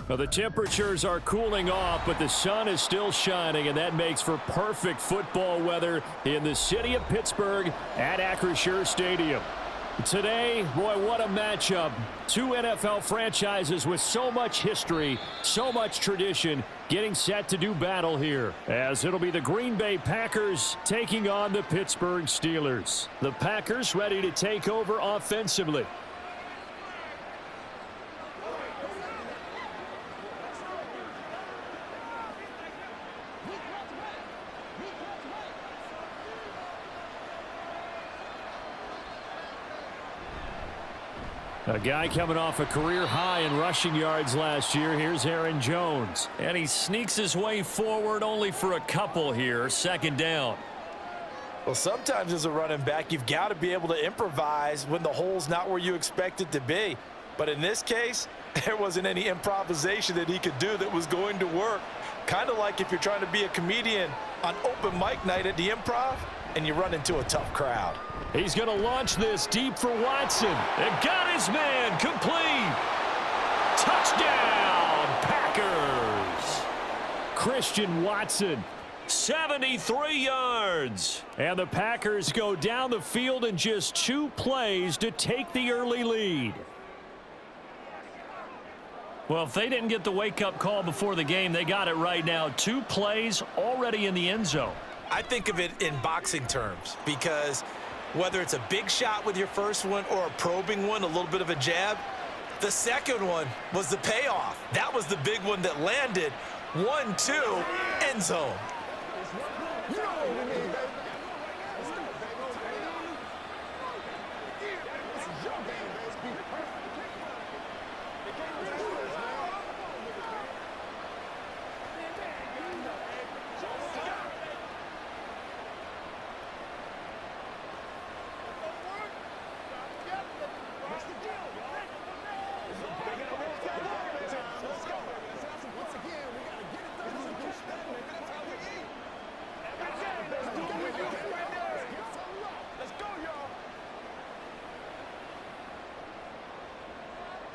Well, the temperatures are cooling off, but the sun is still shining, and that makes for perfect football weather in the city of Pittsburgh at Acrisure Stadium. Today, boy, what a matchup. Two NFL franchises with so much history, so much tradition, getting set to do battle here, as it'll be the Green Bay Packers taking on the Pittsburgh Steelers. The Packers ready to take over offensively. A guy coming off a career high in rushing yards last year. Here's Aaron Jones. And he sneaks his way forward only for a couple here. Second down. Well, sometimes as a running back, you've got to be able to improvise when the hole's not where you expect it to be. But in this case, there wasn't any improvisation that he could do that was going to work. Kind of like if you're trying to be a comedian on open mic night at the Improv and you run into a tough crowd. He's going to launch this deep for Watson. And got his man complete. Touchdown, Packers. Christian Watson, 73 yards. And the Packers go down the field in just 2 plays to take the early lead. Well, if they didn't get the wake-up call before the game, they got it right now. 2 plays already in the end zone. I think of it in boxing terms because whether it's a big shot with your first one or a probing one, a little bit of a jab, the second one was the payoff. That was the big one that landed. 1-2, end zone.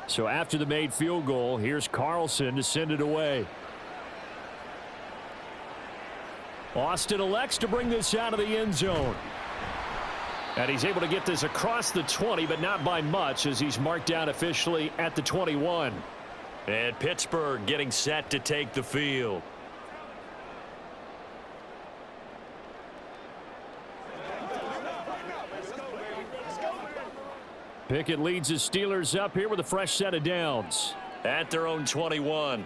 So after the made field goal, here's Carlson to send it away. Austin elects to bring this out of the end zone. And he's able to get this across the 20, but not by much, as he's marked down officially at the 21. And Pittsburgh getting set to take the field. Pickett leads his Steelers up here with a fresh set of downs at their own 21.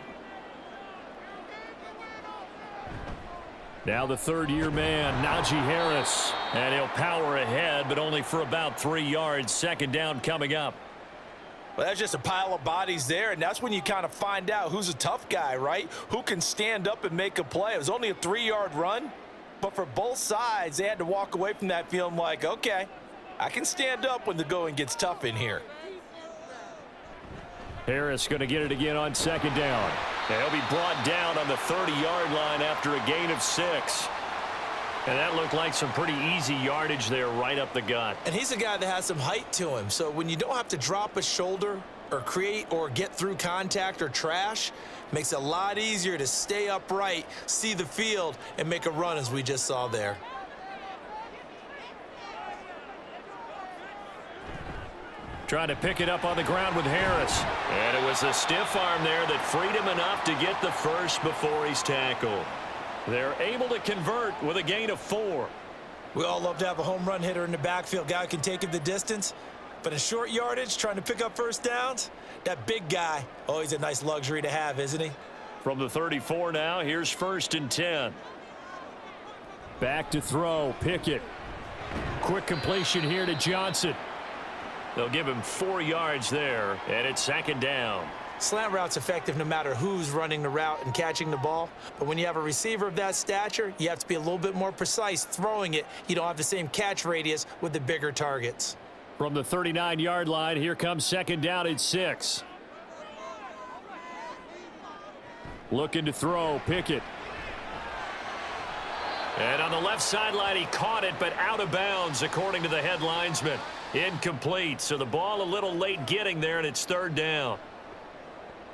Now the third-year man, Najee Harris. And he'll power ahead, but only for about 3 yards. Second down coming up. Well, that's just a pile of bodies there, and that's when you kind of find out who's a tough guy, right? Who can stand up and make a play. It was only a 3-yard run, but for both sides, they had to walk away from that feeling like, okay, I can stand up when the going gets tough in here. Harris going to get it again on second down. And he'll be brought down on the 30-yard line after a gain of 6. And that looked like some pretty easy yardage there right up the gut. And he's a guy that has some height to him. So when you don't have to drop a shoulder or create or get through contact or trash, makes it a lot easier to stay upright, see the field, and make a run as we just saw there. Trying to pick it up on the ground with Harris. And it was a stiff arm there that freed him enough to get the first before he's tackled. They're able to convert with a gain of 4. We all love to have a home run hitter in the backfield. Guy who can take it the distance. But in short yardage, trying to pick up first downs, that big guy, always a nice luxury to have, isn't he? From the 34 now, here's 1st and 10. Back to throw, Pickett. Quick completion here to Johnson. They'll give him 4 yards there, and it's second down. Slant route's effective no matter who's running the route and catching the ball. But when you have a receiver of that stature, you have to be a little bit more precise throwing it. You don't have the same catch radius with the bigger targets. From the 39-yard line, here comes second down at 6. Looking to throw, Pickett. And on the left sideline, he caught it, but out of bounds, according to the head linesman. Incomplete, so the ball a little late getting there, and it's third down.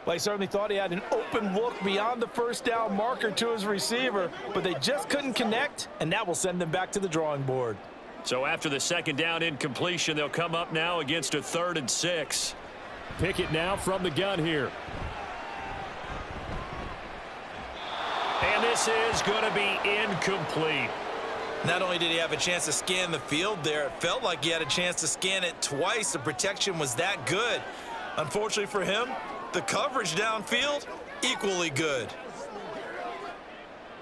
Well, he certainly thought he had an open look beyond the first down marker to his receiver, but they just couldn't connect, and that will send them back to the drawing board. So after the second down incompletion, they'll come up now against a 3rd and 6. Pickett now from the gun here. And this is going to be incomplete. Not only did he have a chance to scan the field there, it felt like he had a chance to scan it twice. The protection was that good. Unfortunately for him, the coverage downfield, equally good.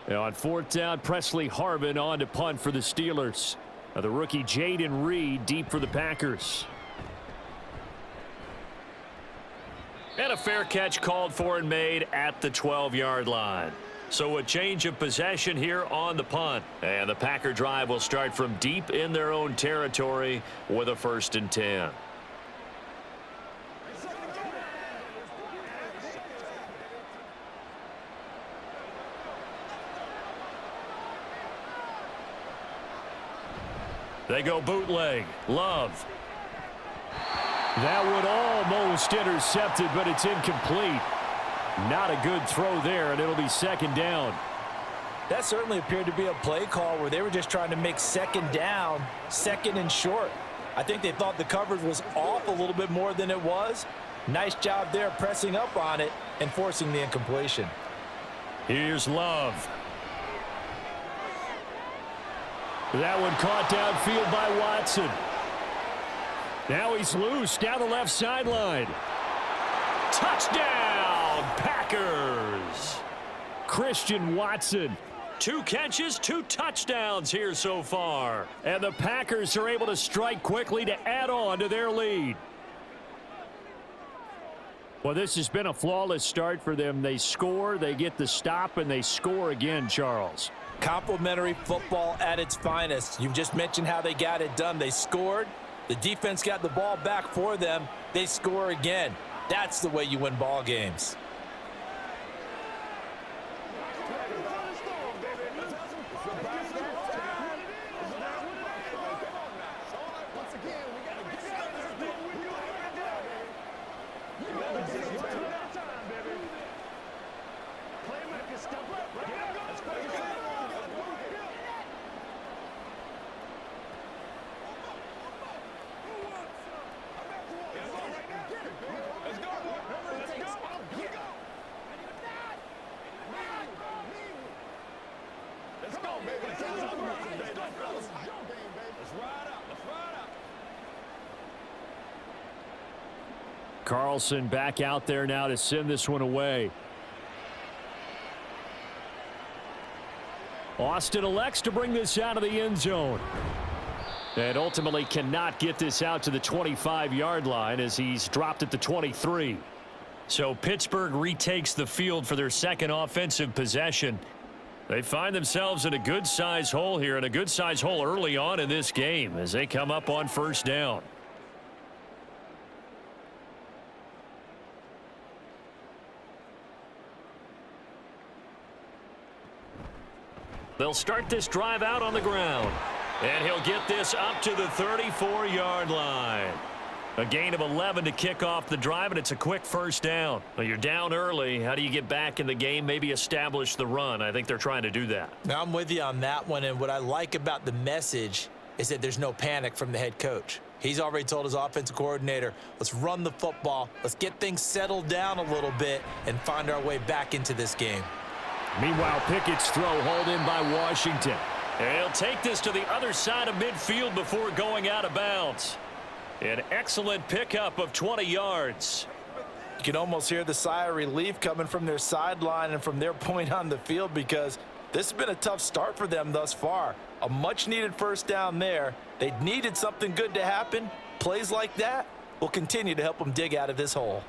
Now on 4th down, Presley Harvin on to punt for the Steelers. Now the rookie Jaden Reed deep for the Packers. And a fair catch called for and made at the 12-yard line. So a change of possession here on the punt. And the Packer drive will start from deep in their own territory with a 1st and 10. They go bootleg. Love. That would almost intercept it, but it's incomplete. Not a good throw there, and it'll be 2nd down. That certainly appeared to be a play call where they were just trying to make 2nd down, 2nd and short. I think they thought the coverage was off a little bit more than it was. Nice job there pressing up on it and forcing the incompletion. Here's Love. That one caught downfield by Watson. Now he's loose down the left sideline. Touchdown, Packers! Christian Watson. 2 catches, 2 touchdowns here so far. And the Packers are able to strike quickly to add on to their lead. Well, this has been a flawless start for them. They score, they get the stop, and they score again, Charles. Complimentary football at its finest. You've just mentioned how they got it done. They scored. The defense got the ball back for them. They score again. That's the way you win ball games. Carlson back out there now to send this one away. Austin elects to bring this out of the end zone. And ultimately cannot get this out to the 25-yard line as he's dropped at the 23. So Pittsburgh retakes the field for their 2nd offensive possession. They find themselves in a good-sized hole here, and a good-sized hole early on in this game as they come up on 1st down. They'll start this drive out on the ground. And he'll get this up to the 34-yard line. A gain of 11 to kick off the drive, and it's a quick 1st down. Well, you're down early. How do you get back in the game, maybe establish the run? I think they're trying to do that. Now, I'm with you on that one, and what I like about the message is that there's no panic from the head coach. He's already told his offensive coordinator, let's run the football, let's get things settled down a little bit and find our way back into this game. Meanwhile, Pickett's throw hauled in by Washington. And he'll take this to the other side of midfield before going out of bounds. An excellent pickup of 20 yards. You can almost hear the sigh of relief coming from their sideline and from their point on the field, because this has been a tough start for them thus far. A much-needed 1st down there. They needed something good to happen. Plays like that will continue to help them dig out of this hole.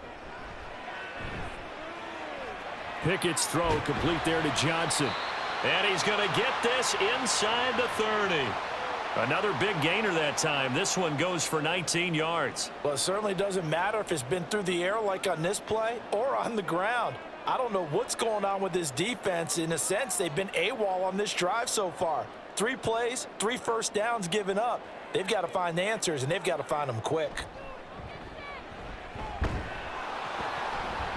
Pickett's throw complete there to Johnson. And he's going to get this inside the 30. Another big gainer that time. This one goes for 19 yards. Well, it certainly doesn't matter if it's been through the air like on this play or on the ground. I don't know what's going on with this defense. In a sense, they've been AWOL on this drive so far. 3 plays, 3 1st downs given up. They've got to find answers, and they've got to find them quick.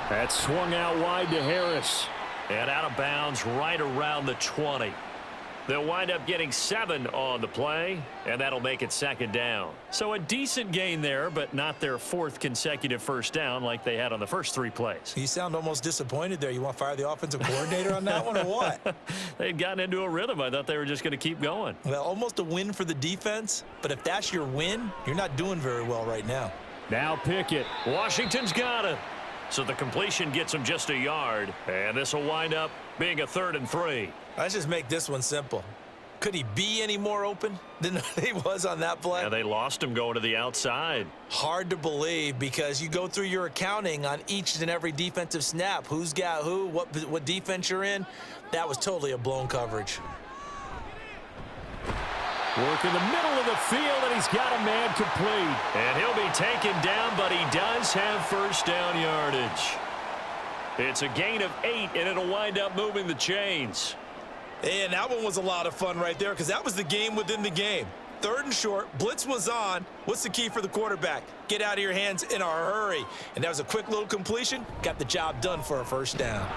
That's swung out wide to Harris. And out of bounds right around the 20. They'll wind up getting 7 on the play, and that'll make it 2nd down. So a decent gain there, but not their 4th consecutive first down like they had on the first 3 plays. You sound almost disappointed there. You want to fire the offensive coordinator on that one or what? They'd gotten into a rhythm. I thought they were just going to keep going. Well, almost a win for the defense, but if that's your win, you're not doing very well right now. Now Pickett. Washington's got it. So the completion gets him just a yard, and this will wind up being a 3rd and 3. Let's just make this one simple. Could he be any more open than he was on that play? Yeah, they lost him going to the outside. Hard to believe because you go through your accounting on each and every defensive snap. Who's got who, what defense you're in. That was totally a blown coverage. Work in the middle of the field, and he's got a man complete. And he'll be taken down, but he does have first down yardage. It's a gain of 8, and it'll wind up moving the chains. And that one was a lot of fun right there because that was the game within the game. 3rd and short, blitz was on. What's the key for the quarterback? Get out of your hands in a hurry. And that was a quick little completion. Got the job done for a first down.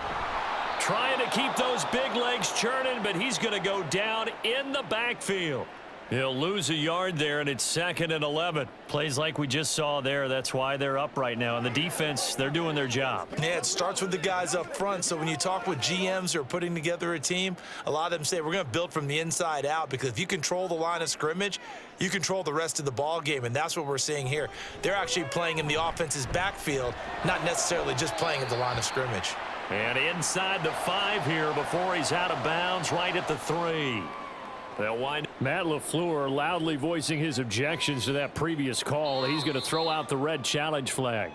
Trying to keep those big legs churning, but he's going to go down in the backfield. He'll lose a yard there, and it's 2nd and 11. Plays like we just saw there. That's why they're up right now. And the defense, they're doing their job. Yeah, it starts with the guys up front. So when you talk with GMs who are putting together a team, a lot of them say we're going to build from the inside out because if you control the line of scrimmage, you control the rest of the ball game, and that's what we're seeing here. They're actually playing in the offense's backfield, not necessarily just playing at the line of scrimmage. And inside the 5 here before he's out of bounds right at the 3. They'll wind. Matt LaFleur loudly voicing his objections to that previous call. He's going to throw out the red challenge flag.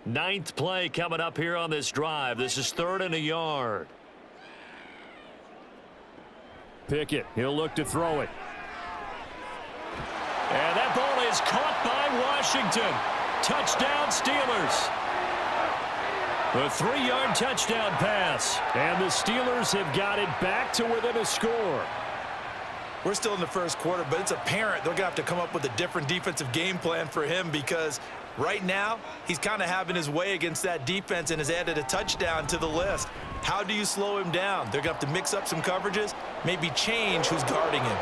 Ninth play coming up here on this drive. This is 3rd and a yard. Pickett, he'll look to throw it. And that ball is caught by Washington. Touchdown Steelers. A 3-yard touchdown pass. And the Steelers have got it back to within a score. We're still in the first quarter, but it's apparent they're going to have to come up with a different defensive game plan for him because right now he's kind of having his way against that defense and has added a touchdown to the list. How do you slow him down? They're going to have to mix up some coverages, maybe change who's guarding him.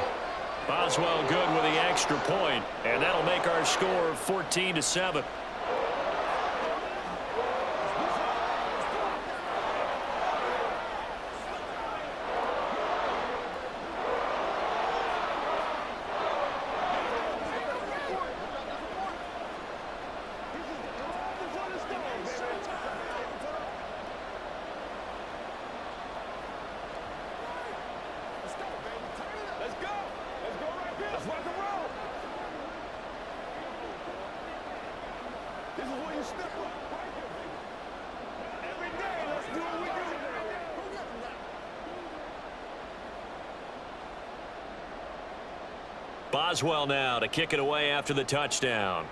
Boswell good with the extra point, and that'll make our score 14-7. Boswell now to kick it away after the touchdown.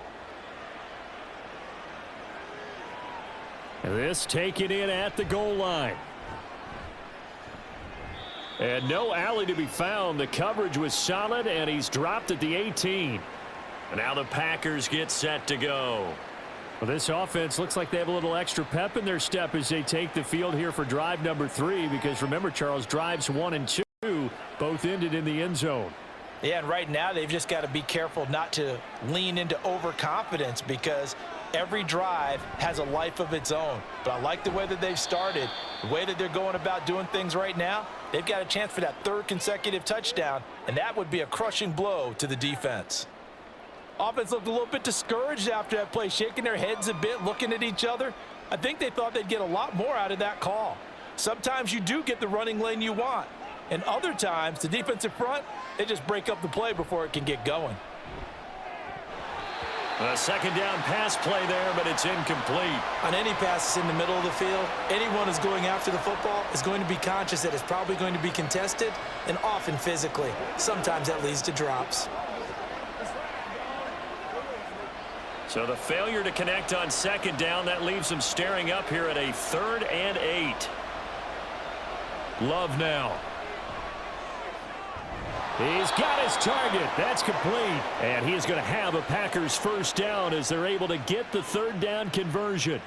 This taken in at the goal line. And no alley to be found. The coverage was solid, and he's dropped at the 18. And now the Packers get set to go. Well, this offense looks like they have a little extra pep in their step as they take the field here for drive number 3, because remember, Charles, drives 1 and 2 both ended in the end zone. Yeah, and right now they've just got to be careful not to lean into overconfidence because every drive has a life of its own. But I like the way that they've started, the way that they're going about doing things right now. They've got a chance for that 3rd consecutive touchdown, and that would be a crushing blow to the defense. Offense looked a little bit discouraged after that play, shaking their heads a bit, looking at each other. I think they thought they'd get a lot more out of that call. Sometimes you do get the running lane you want, and other times the defensive front, they just break up the play before it can get going. A second down pass play there, but it's incomplete. On any passes in the middle of the field, anyone who's going after the football is going to be conscious that it's probably going to be contested and often physically. Sometimes that leads to drops. So the failure to connect on second down, that leaves them staring up here at a 3rd and 8. Love now. He's got his target. That's complete. And he's going to have a Packers first down as they're able to get the 3rd down conversion.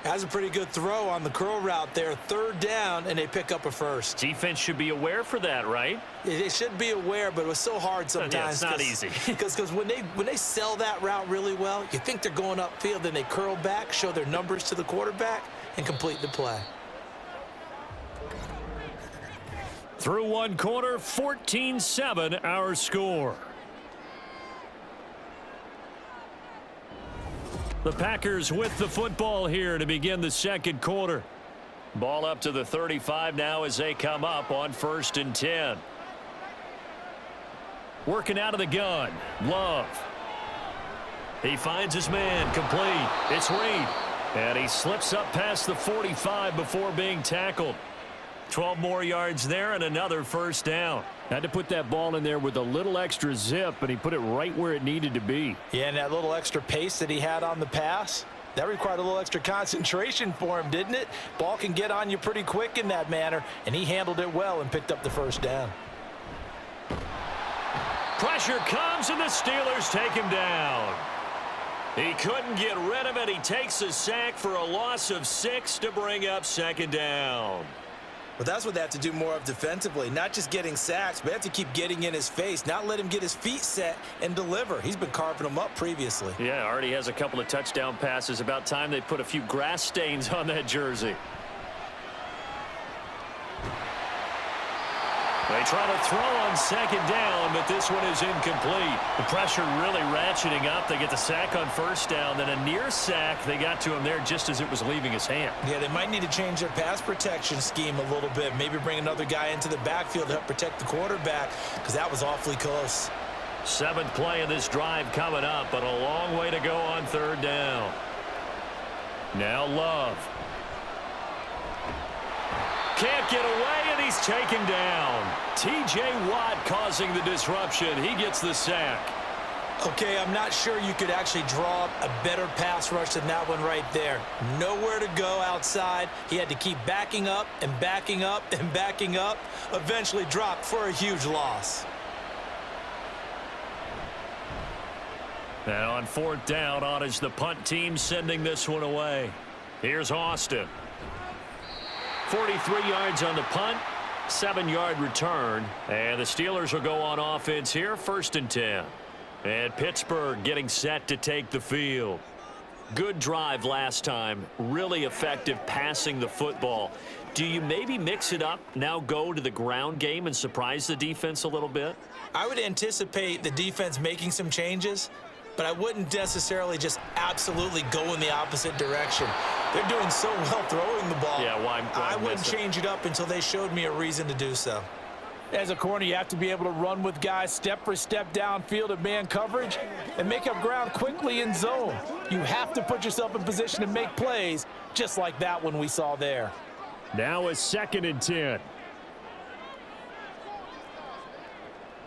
That's a pretty good throw on the curl route there. 3rd down, and they pick up a first. Defense should be aware for that, right? They should be aware, but it was so hard sometimes. Yeah, it's not easy. Because when they sell that route really well, you think they're going upfield, then they curl back, show their numbers to the quarterback, and complete the play. Through one quarter, 14-7 our score. The Packers with the football here to begin the second quarter. Ball up to the 35 now as they come up on 1st and 10. Working out of the gun. Love. He finds his man. Complete. It's Reed. And he slips up past the 45 before being tackled. 12 more yards there and another first down. Had to put that ball in there with a little extra zip, but he put it right where it needed to be. Yeah, and that little extra pace that he had on the pass, that required a little extra concentration for him, didn't it? Ball can get on you pretty quick in that manner, and he handled it well and picked up the first down. Pressure comes, and the Steelers take him down. He couldn't get rid of it. He takes a sack for a loss of 6 to bring up 2nd down. But that's what they have to do more of defensively, not just getting sacks, but they have to keep getting in his face, not let him get his feet set and deliver. He's been carving them up previously. Yeah, already has a couple of touchdown passes. About time they put a few grass stains on that jersey. They try to throw on 2nd down, but this one is incomplete. The pressure really ratcheting up. They get the sack on 1st down, then a near sack. They got to him there just as it was leaving his hand. Yeah, they might need to change their pass protection scheme a little bit. Maybe bring another guy into the backfield to help protect the quarterback, because that was awfully close. 7th play of this drive coming up, but a long way to go on 3rd down. Now Love. Can't get away, and he's taken down. T.J. Watt causing the disruption. He gets the sack. Okay, I'm not sure you could actually draw up a better pass rush than that one right there. Nowhere to go outside. He had to keep backing up and backing up and backing up. Eventually dropped for a huge loss. And on 4th down, on is the punt team sending this one away. Here's Austin. 43 yards on the punt, 7-yard return. And the Steelers will go on offense here, 1st and 10. And Pittsburgh getting set to take the field. Good drive last time. Really effective passing the football. Do you maybe mix it up, now go to the ground game and surprise the defense a little bit? I would anticipate the defense making some changes, but I wouldn't necessarily just absolutely go in the opposite direction. They're doing so well throwing the ball. Yeah, why I wouldn't change it up until they showed me a reason to do so. As a corner, you have to be able to run with guys step for step downfield at man coverage and make up ground quickly in zone. You have to put yourself in position to make plays, just like that one we saw there. Now a 2nd and 10.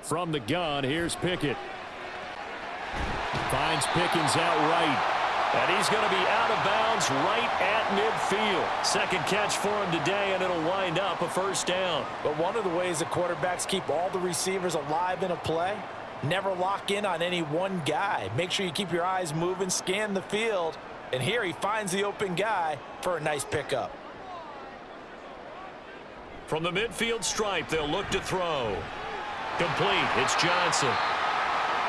From the gun, here's Pickett. Finds Pickens out right. And he's going to be out of bounds right at midfield. Second catch for him today, and it'll wind up a first down. But one of the ways the quarterbacks keep all the receivers alive in a play, never lock in on any one guy. Make sure you keep your eyes moving, scan the field. And here he finds the open guy for a nice pickup. From the midfield stripe, they'll look to throw. Complete. It's Johnson.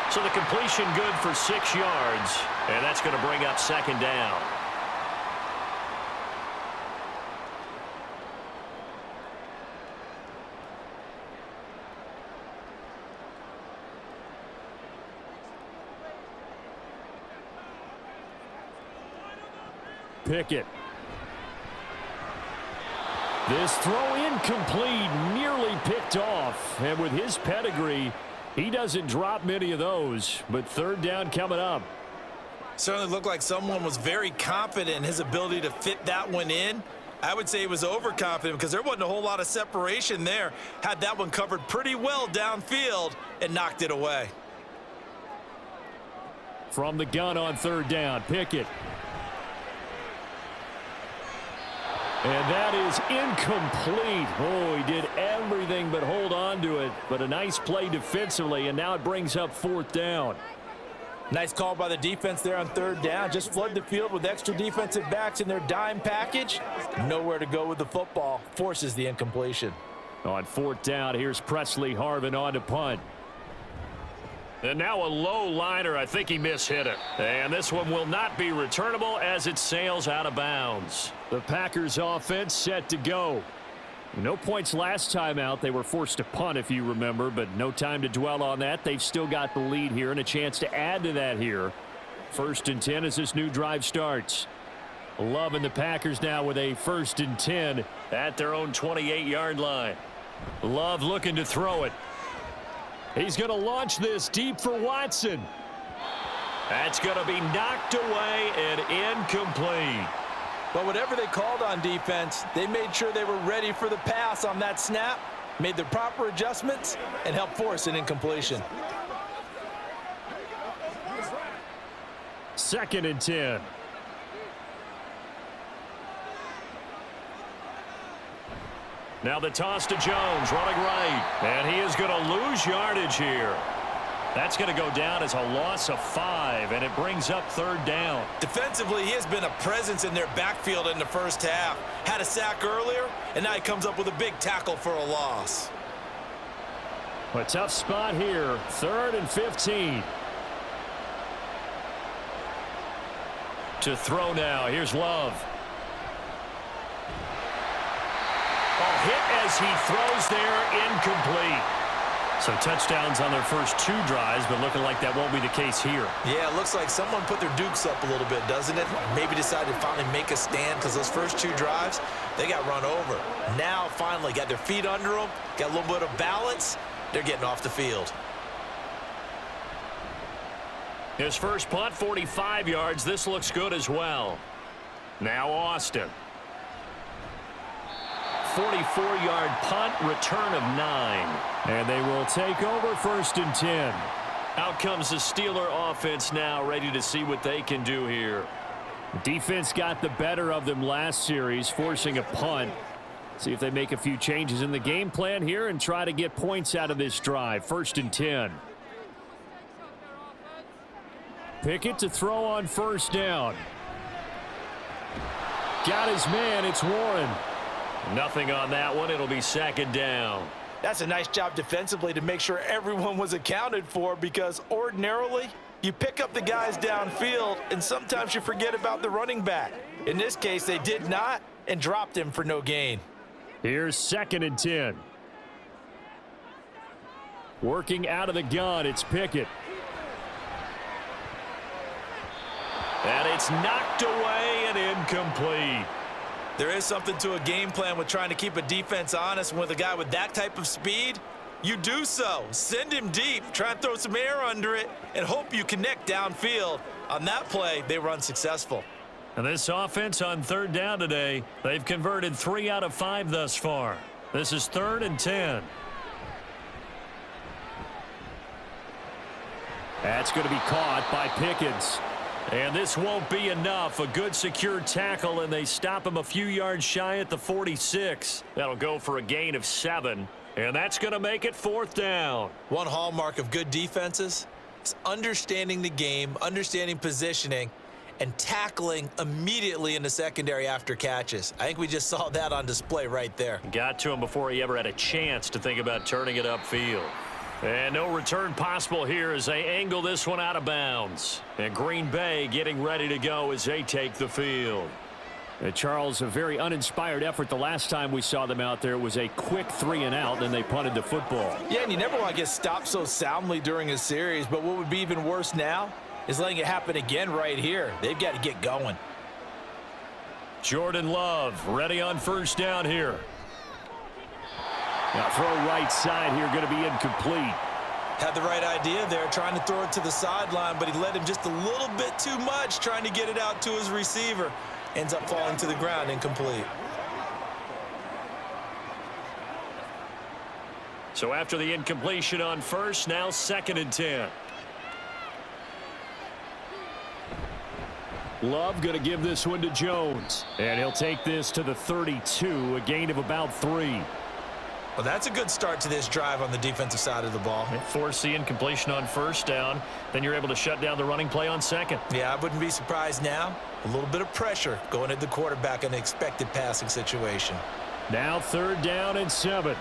So the completion good for 6 yards, and that's going to bring up 2nd down. Pickett. This throw incomplete, nearly picked off. And with his pedigree, he doesn't drop many of those, but 3rd down coming up. Certainly looked like someone was very confident in his ability to fit that one in. I would say he was overconfident because there wasn't a whole lot of separation there. Had that one covered pretty well downfield and knocked it away. From the gun on third down, Pickett. And that is incomplete. Oh, he did everything but hold on to it. But a nice play defensively, and now it brings up fourth down. Nice call by the defense there on third down. Just flood the field with extra defensive backs in their dime package. Nowhere to go with the football. Forces the incompletion. On fourth down, here's Presley Harvin on to punt. And now a low liner. I think he mishit it. And this one will not be returnable as it sails out of bounds. The Packers offense set to go. No points last time out. They were forced to punt, if you remember, but no time to dwell on that. They've still got the lead here and a chance to add to that here. 1st and 10 as this new drive starts. Love and the Packers now with a 1st and 10 at their own 28-yard line. Love looking to throw it. He's going to launch this deep for Watson. That's going to be knocked away and incomplete. But whatever they called on defense, they made sure they were ready for the pass on that snap, made the proper adjustments, and helped force an incompletion. 2nd and 10. Now the toss to Jones, running right. And he is going to lose yardage here. That's going to go down as a loss of 5, and it brings up third down. Defensively, he has been a presence in their backfield in the first half. Had a sack earlier, and now he comes up with a big tackle for a loss. A tough spot here. 3rd and 15. To throw now. Here's Love. Oh, hit as he throws there, incomplete. So touchdowns on their first 2 drives, but looking like that won't be the case here. Yeah, it looks like someone put their dukes up a little bit, doesn't it? Maybe decided to finally make a stand because those first 2 drives, they got run over. Now, finally, got their feet under them, got a little bit of balance. They're getting off the field. His first punt, 45 yards. This looks good as well. Now Austin. 44-yard punt, return of 9. And they will take over 1st and 10. Out comes the Steeler offense now, ready to see what they can do here. Defense got the better of them last series, forcing a punt. See if they make a few changes in the game plan here and try to get points out of this drive. 1st and 10. Pickett to throw on 1st down. Got his man. It's Warren. Nothing on that one. It'll be 2nd down. That's a nice job defensively to make sure everyone was accounted for, because ordinarily you pick up the guys downfield and sometimes you forget about the running back. In this case, they did not and dropped him for no gain. Here's 2nd and 10. Working out of the gun, it's Pickett. And it's knocked away and incomplete. There is something to a game plan with trying to keep a defense honest. With a guy with that type of speed, you do so. Send him deep, try and throw some air under it, and hope you connect downfield. On that play, they were unsuccessful. And this offense on 3rd down today, they've converted 3 out of 5 thus far. This is 3rd and 10. That's going to be caught by Pickens. And this won't be enough. A good secure tackle, and they stop him a few yards shy at the 46. That'll go for a gain of 7. And that's going to make it 4th down. One hallmark of good defenses is understanding the game, understanding positioning, and tackling immediately in the secondary after catches. I think we just saw that on display right there. Got to him before he ever had a chance to think about turning it upfield. And no return possible here as they angle this one out of bounds. And Green Bay getting ready to go as they take the field. Charles, a very uninspired effort the last time we saw them out there. It was a quick 3 and out, and they punted the football. Yeah, and you never want to get stopped so soundly during a series, but what would be even worse now is letting it happen again right here. They've got to get going. Jordan Love ready on 1st down here. Now throw right side here, going to be incomplete. Had the right idea there, trying to throw it to the sideline, but he led him just a little bit too much, trying to get it out to his receiver. Ends up falling to the ground, incomplete. So after the incompletion on 1st, now 2nd and 10. Love going to give this one to Jones. And he'll take this to the 32, a gain of about 3. Well, that's a good start to this drive on the defensive side of the ball. Force the incompletion on first down. Then you're able to shut down the running play on second. Yeah, I wouldn't be surprised now. A little bit of pressure going at the quarterback in an expected passing situation. Now 3rd down and 7.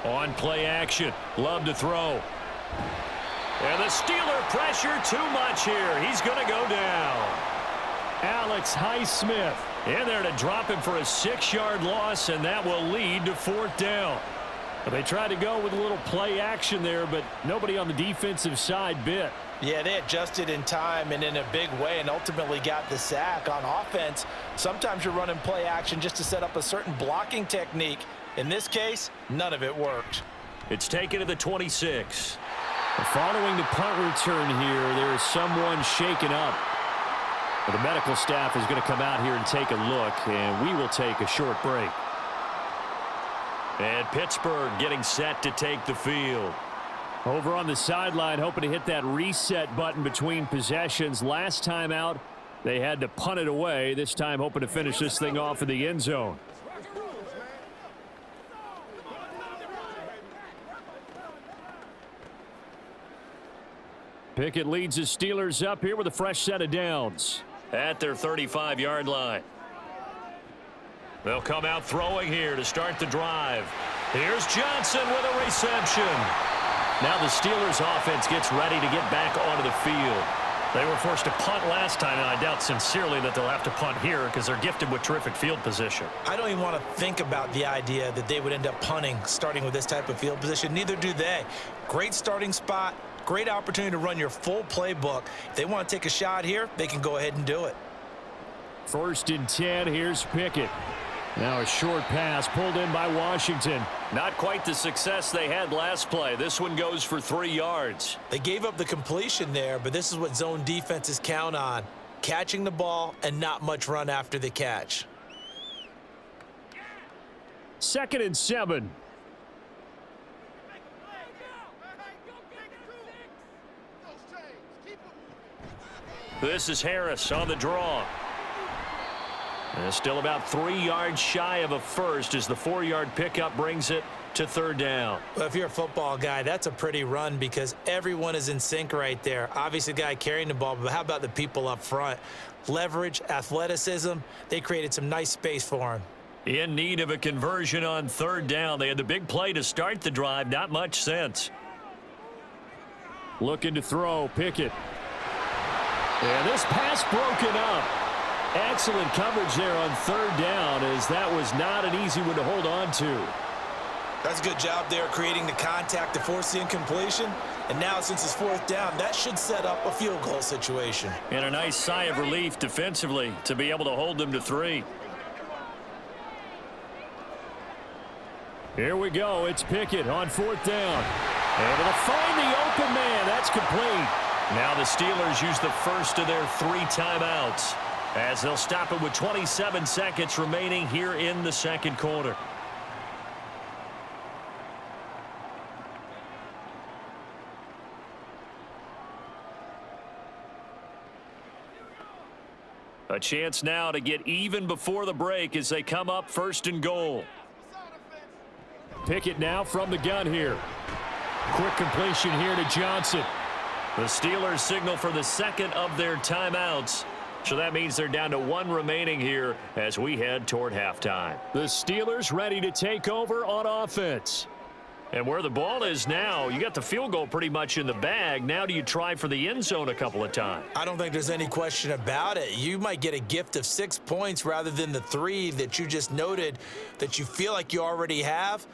On play action. Love to throw. And the Steeler pressure too much here. He's going to go down. Alex Highsmith in there to drop him for a 6-yard loss, and that will lead to 4th down. They tried to go with a little play action there, but nobody on the defensive side bit. Yeah, they adjusted in time and in a big way and ultimately got the sack. On offense, sometimes you're running play action just to set up a certain blocking technique. In this case, none of it worked. It's taken to the 26. Following the punt return here, there is someone shaken up. The medical staff is going to come out here and take a look, and we will take a short break. And Pittsburgh getting set to take the field. Over on the sideline, hoping to hit that reset button between possessions. Last time out, they had to punt it away. This time, hoping to finish this thing off in the end zone. Pickett leads his Steelers up here with a fresh set of downs. At their 35-yard line. They'll come out throwing here to start the drive. Here's Johnson with a reception. Now the Steelers offense gets ready to get back onto the field. They were forced to punt last time, and I doubt sincerely that they'll have to punt here because they're gifted with terrific field position. I don't even want to think about the idea that they would end up punting starting with this type of field position. Neither do they. Great starting spot. Great opportunity to run your full playbook. If they want to take a shot here, they can go ahead and do it. 1st and 10. Here's Pickett. Now a short pass pulled in by Washington. Not quite the success they had last play. This one goes for 3 yards. They gave up the completion there, but this is what zone defenses count on. Catching the ball and not much run after the catch. 2nd and 7. This is Harris on the draw. And still about 3 yards shy of a first as the 4-yard pickup brings it to 3rd down. Well, if you're a football guy, that's a pretty run because everyone is in sync right there. Obviously, the guy carrying the ball, but how about the people up front? Leverage, athleticism, they created some nice space for him. In need of a conversion on 3rd down. They had the big play to start the drive. Not much sense. Looking to throw, Pickett. And this pass broken up. Excellent coverage there on 3rd down, as that was not an easy one to hold on to. That's a good job there creating the contact to force the incompletion. And now since it's 4th down, that should set up a field goal situation. And a nice sigh of relief defensively to be able to hold them to 3. Here we go. It's Pickett on 4th down. Able to find the open man. That's complete. Now the Steelers use the first of their 3 timeouts as they'll stop it with 27 seconds remaining here in the 2nd quarter. A chance now to get even before the break as they come up 1st and goal. Pickett now from the gun here. Quick completion here to Johnson. The Steelers signal for the 2nd of their timeouts. So that means they're down to 1 remaining here as we head toward halftime. The Steelers ready to take over on offense. And where the ball is now, you got the field goal pretty much in the bag. Now do you try for the end zone a couple of times? I don't think there's any question about it. You might get a gift of 6 points rather than the 3 that you just noted that you feel like you already have.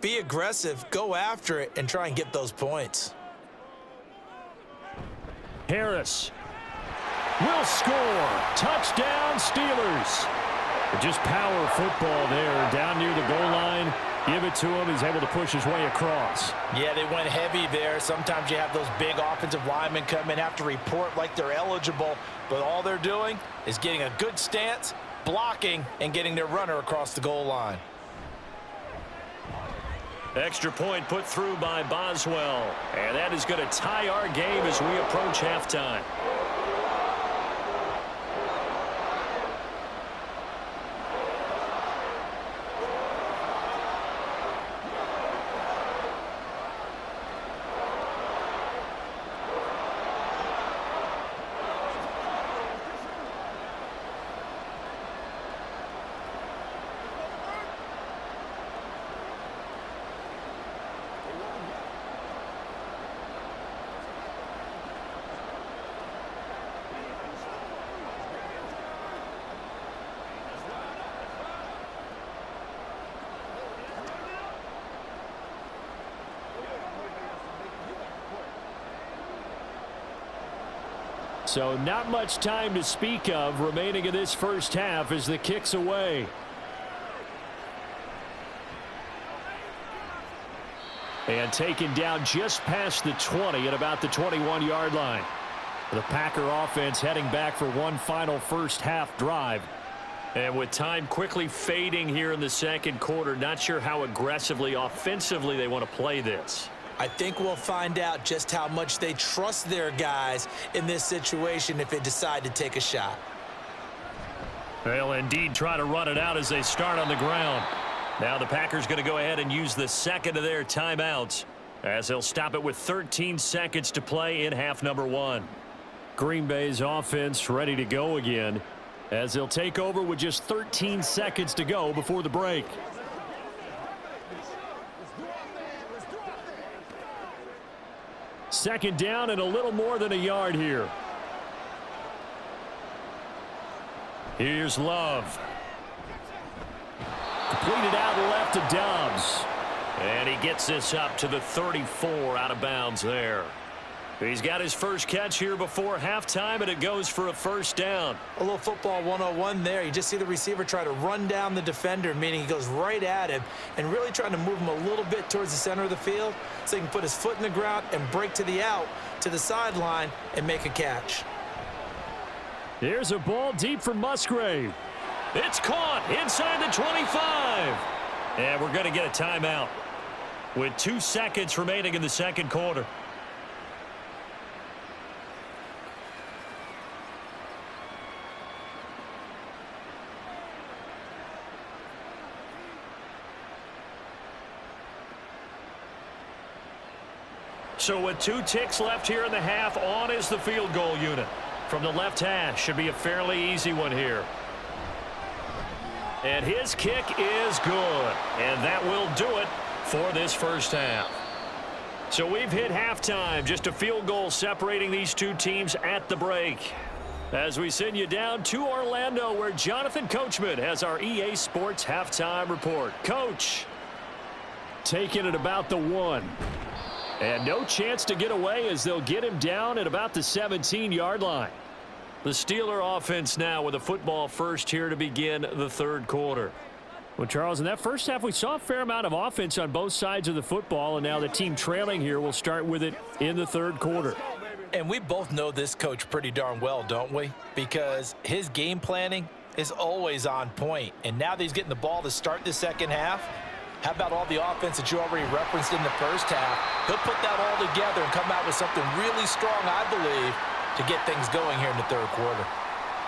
Be aggressive, go after it, and try and get those points. Harris will score. Touchdown, Steelers. Just power football there down near the goal line. Give it to him. He's able to push his way across. Yeah, they went heavy there. Sometimes you have those big offensive linemen come in, have to report like they're eligible, but all they're doing is getting a good stance, blocking, and getting their runner across the goal line. Extra point put through by Boswell. And that is going to tie our game as we approach halftime. So not much time to speak of remaining in this first half as the kick's away. And taken down just past the 20 at about the 21-yard line. The Packer offense heading back for one final first half drive. And with time quickly fading here in the second quarter, not sure how aggressively, offensively they want to play this. I think we'll find out just how much they trust their guys in this situation if they decide to take a shot. They'll indeed try to run it out as they start on the ground. Now the Packers going to go ahead and use the second of their timeouts as they'll stop it with 13 seconds to play in half number one. Green Bay's offense ready to go again as they'll take over with just 13 seconds to go before the break. Second down and a little more than a yard here. Here's Love. Completed out left to Dobbs. And he gets this up to the 34 out of bounds there. He's got his first catch here before halftime, and it goes for a first down. A little football 101 there. You just see the receiver try to run down the defender, meaning he goes right at him and really trying to move him a little bit towards the center of the field so he can put his foot in the ground and break to the out, to the sideline, and make a catch. Here's a ball deep for Musgrave. It's caught inside the 25. And we're going to get a timeout with 2 seconds remaining in the second quarter. So with 2 ticks left here in the half, on is the field goal unit. From the left hash, should be a fairly easy one here. And his kick is good. And that will do it for this first half. So we've hit halftime. Just a field goal separating these two teams at the break. As we send you down to Orlando, where Jonathan Coachman has our EA Sports halftime report. Coach. Taking it about the 1. And no chance to get away as they'll get him down at about the 17-yard line. The Steeler offense now with a football first here to begin the third quarter. Well, Charles, in that first half, we saw a fair amount of offense on both sides of the football, and now the team trailing here will start with it in the third quarter. And we both know this coach pretty darn well, don't we? Because his game planning is always on point. And now that he's getting the ball to start the second half, how about all the offense that you already referenced in the first half? He'll put that all together and come out with something really strong, I believe, to get things going here in the third quarter.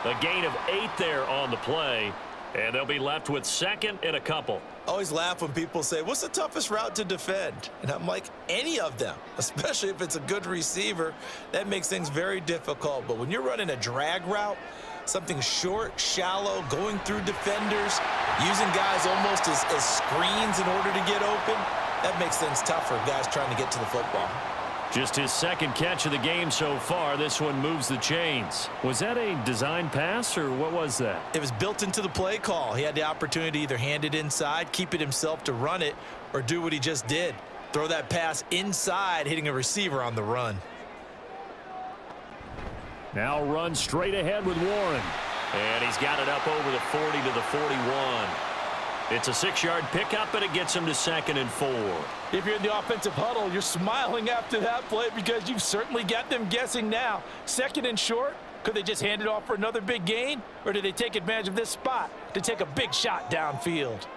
A gain of 8 there on the play, and they'll be left with second and a couple. I always laugh when people say, what's the toughest route to defend? And I'm like, any of them, especially if it's a good receiver. That makes things very difficult. But when you're running a drag route, something short, shallow, going through defenders, using guys almost as screens in order to get open, that makes things tough for guys trying to get to the football. Just his second catch of the game so far. This one moves the chains. Was that a design pass, or what was that? It was built into the play call. He had the opportunity to either hand it inside, keep it himself to run it, or do what he just did. Throw that pass inside, hitting a receiver on the run. Now run straight ahead with Warren. And he's got it up over the 40 to the 41. It's a 6-yard pickup, and it gets him to 2nd and 4. If you're in the offensive huddle, you're smiling after that play because you've certainly got them guessing now. 2nd and short, could they just hand it off for another big gain? Or did they take advantage of this spot to take a big shot downfield?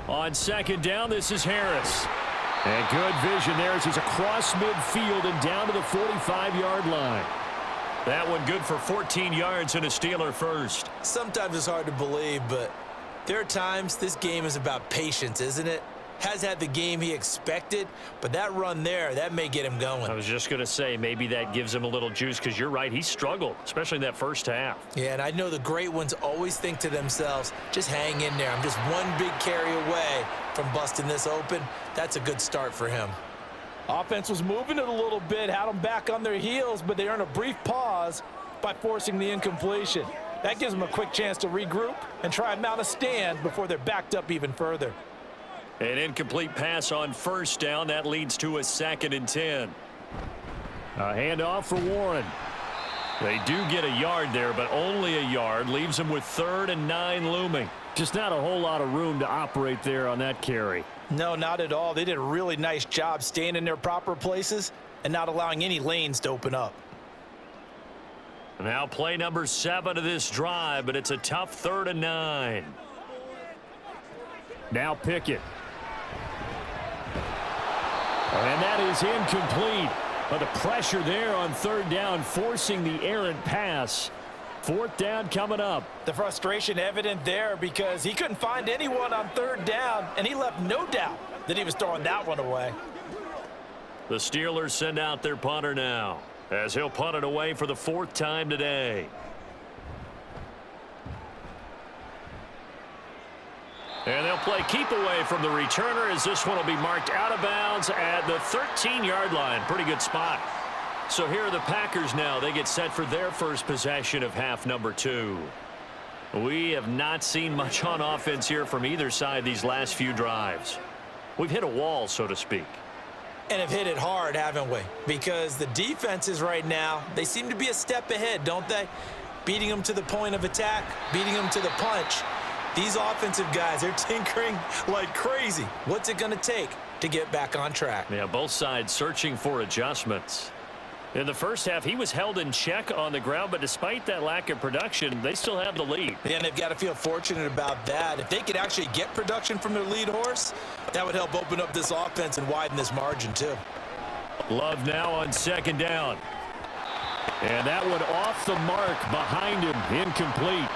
On second down, this is Harris. And good vision there as he's across midfield and down to the 45-yard line. That one good for 14 yards and a Steeler first. Sometimes it's hard to believe, but there are times this game is about patience, isn't it? Has had the game he expected, but that run there, that may get him going. I was just going to say, maybe that gives him a little juice because you're right, he struggled, especially in that first half. Yeah, and I know the great ones always think to themselves, just hang in there. I'm just one big carry away from busting this open. That's a good start for him. Offense was moving it a little bit, had them back on their heels, but they earned a brief pause by forcing the incompletion. That gives them a quick chance to regroup and try and mount a stand before they're backed up even further. An incomplete pass on first down. That leads to a 2nd and 10. A handoff for Warren. They do get a yard there, but only a yard. Leaves them with 3rd and 9 looming. Just not a whole lot of room to operate there on that carry. No, not at all. They did a really nice job staying in their proper places and not allowing any lanes to open up. Now play number 7 of this drive, but it's a tough 3rd and 9. Now Pickett. And that is incomplete. But the pressure there on 3rd down, forcing the errant pass. 4th down coming up. The frustration evident there because he couldn't find anyone on 3rd down, and he left no doubt that he was throwing that one away. The Steelers send out their punter now, as he'll punt it away for the 4th time today. And they'll play keep away from the returner as this one will be marked out of bounds at the 13-yard line. Pretty good spot. So here are the Packers now. They get set for their first possession of half number 2. We have not seen much on offense here from either side these last few drives. We've hit a wall, so to speak. And have hit it hard, haven't we? Because the defenses right now, they seem to be a step ahead, don't they? Beating them to the point of attack, beating them to the punch. These offensive guys, they're tinkering like crazy. What's it going to take to get back on track? Yeah, both sides searching for adjustments. In the first half, he was held in check on the ground, but despite that lack of production, they still have the lead. And they've got to feel fortunate about that. If they could actually get production from their lead horse, that would help open up this offense and widen this margin too. Love now on 2nd down. And that one off the mark behind him, incomplete.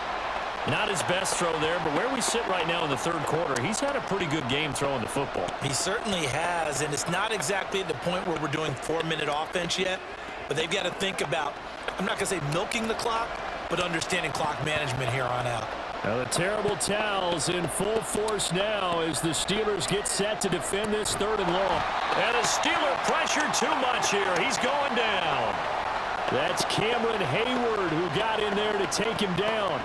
Not his best throw there, but where we sit right now in the 3rd quarter, he's had a pretty good game throwing the football. He certainly has, and it's not exactly at the point where we're doing 4-minute offense yet, but they've got to think about, I'm not going to say milking the clock, but understanding clock management here on out. Now the terrible towels in full force now as the Steelers get set to defend this 3rd and long. And a Steeler pressure too much here. He's going down. That's Cameron Hayward who got in there to take him down.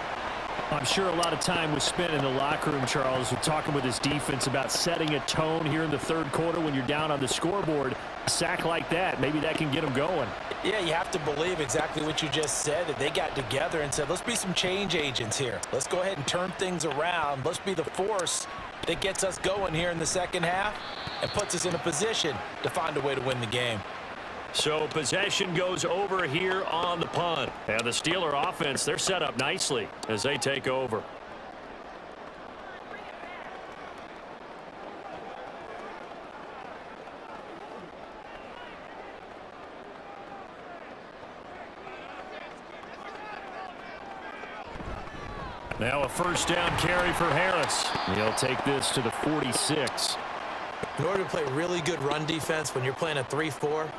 I'm sure a lot of time was spent in the locker room, Charles, talking with his defense about setting a tone here in the 3rd quarter when you're down on the scoreboard. A sack like that, maybe that can get them going. Yeah, you have to believe exactly what you just said, that they got together and said, let's be some change agents here. Let's go ahead and turn things around. Let's be the force that gets us going here in the 2nd half and puts us in a position to find a way to win the game. So possession goes over here on the punt. And the Steeler offense, they're set up nicely as they take over. Now a 1st down carry for Harris. He'll take this to the 46. In order to play really good run defense when you're playing a 3-4,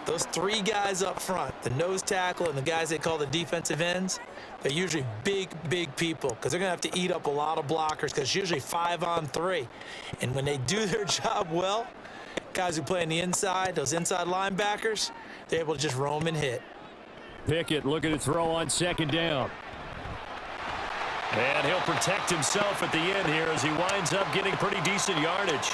those 3 guys up front, the nose tackle and the guys they call the defensive ends, they're usually big, big people because they're going to have to eat up a lot of blockers because it's usually 5-on-3. And when they do their job well, guys who play on the inside, those inside linebackers, they're able to just roam and hit. Pickett looking to throw on 2nd down. And he'll protect himself at the end here as he winds up getting pretty decent yardage.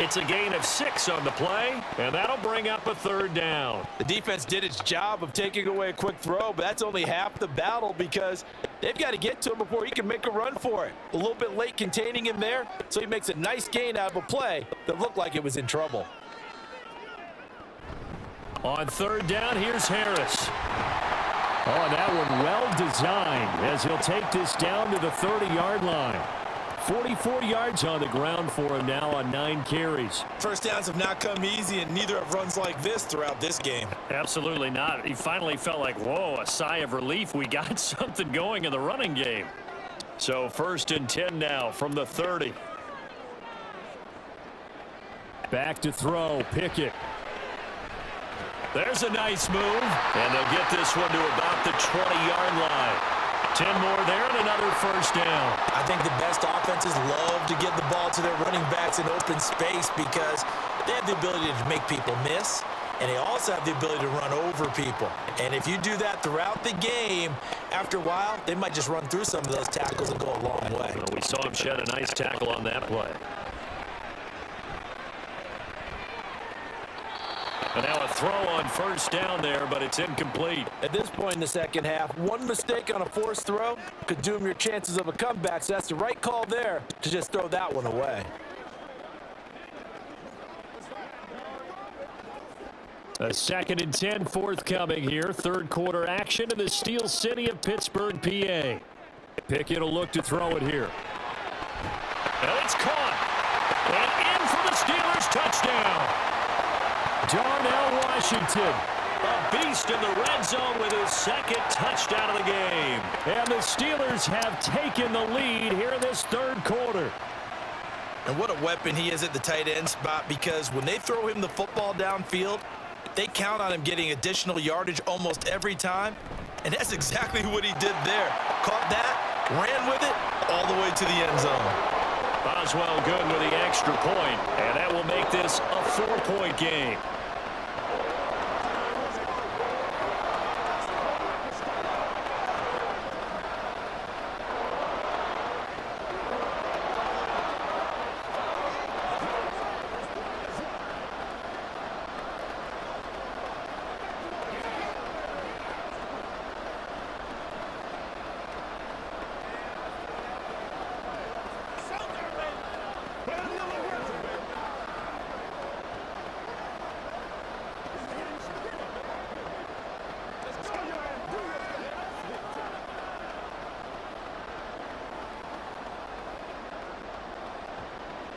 It's a gain of 6 on the play, and that'll bring up a 3rd down. The defense did its job of taking away a quick throw, but that's only half the battle because they've got to get to him before he can make a run for it. A little bit late containing him there, so he makes a nice gain out of a play that looked like it was in trouble. On 3rd down, here's Harris. Oh, that one well designed as he'll take this down to the 30-yard line. 44 yards on the ground for him now on 9 carries. First downs have not come easy, and neither have runs like this throughout this game. Absolutely not. He finally felt like, whoa, a sigh of relief. We got something going in the running game. So 1st and 10 now from the 30. Back to throw, Pickett. There's a nice move, and they'll get this one to about the 20-yard line. 10 more there and another first down. I think the best offenses love to get the ball to their running backs in open space because they have the ability to make people miss, and they also have the ability to run over people. And if you do that throughout the game, after a while, they might just run through some of those tackles and go a long way. Well, we saw him shed a nice tackle on that play. And now a throw on first down there, but it's incomplete. At this point in the second half, one mistake on a forced throw could doom your chances of a comeback, so that's the right call there to just throw that one away. A 2nd and 10 forthcoming here. Third quarter action in the Steel City of Pittsburgh, PA. Pickett will look to throw it here. Well, it's caught. And in for the Steelers touchdown. Darnell Washington. A beast in the red zone with his 2nd touchdown of the game. And the Steelers have taken the lead here in this 3rd quarter. And what a weapon he is at the tight end spot, because when they throw him the football downfield, they count on him getting additional yardage almost every time. And that's exactly what he did there. Caught that, ran with it, all the way to the end zone. Boswell good with the extra point, and that will make this a 4-point game.